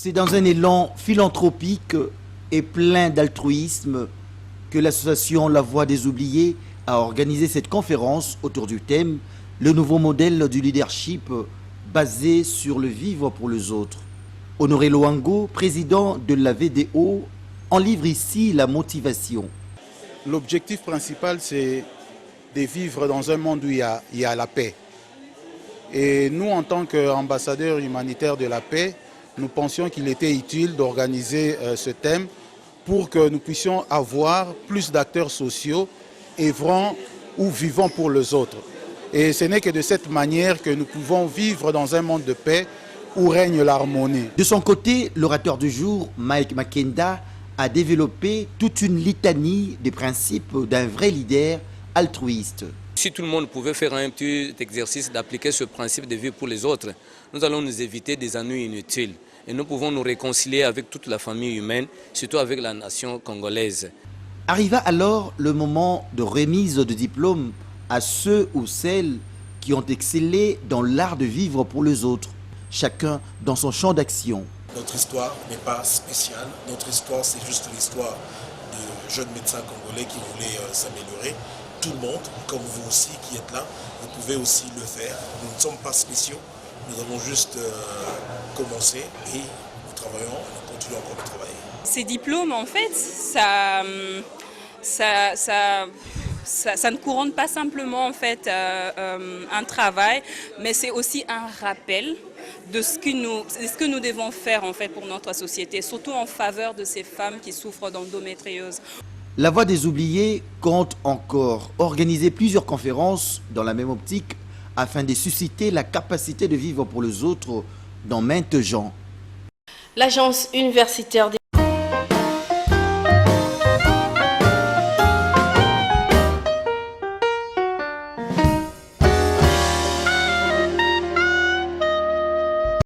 C'est dans un élan philanthropique et plein d'altruisme que l'association La Voix des Oubliés a organisé cette conférence autour du thème « Le nouveau modèle du leadership basé sur le vivre pour les autres ». Honoré Loango, président de la VDO, en livre ici la motivation. L'objectif principal, c'est de vivre dans un monde où il y a la paix. Et nous, en tant qu'ambassadeurs humanitaires de la paix, nous pensions qu'il était utile d'organiser ce thème pour que nous puissions avoir plus d'acteurs sociaux œuvrant ou vivant pour les autres. Et ce n'est que de cette manière que nous pouvons vivre dans un monde de paix où règne l'harmonie. De son côté, l'orateur du jour, Mike Makenda, a développé toute une litanie des principes d'un vrai leader altruiste. Si tout le monde pouvait faire un petit exercice d'appliquer ce principe de vivre pour les autres, nous allons nous éviter des ennuis inutiles et nous pouvons nous réconcilier avec toute la famille humaine, surtout avec la nation congolaise. Arriva alors le moment de remise de diplôme à ceux ou celles qui ont excellé dans l'art de vivre pour les autres, chacun dans son champ d'action. Notre histoire n'est pas spéciale, notre histoire c'est juste l'histoire de jeunes médecins congolais qui voulaient s'améliorer. Tout le monde, comme vous aussi qui êtes là, vous pouvez aussi le faire. Nous ne sommes pas spéciaux, nous avons juste commencé et nous travaillons, nous continuons encore de travailler. Ces diplômes, en fait, ça ne couronne pas simplement en fait, un travail, mais c'est aussi un rappel de ce que nous devons faire en fait, pour notre société, surtout en faveur de ces femmes qui souffrent d'endométriose. La Voix des Oubliés compte encore organiser plusieurs conférences dans la même optique afin de susciter la capacité de vivre pour les autres dans maintes genres. L'agence universitaire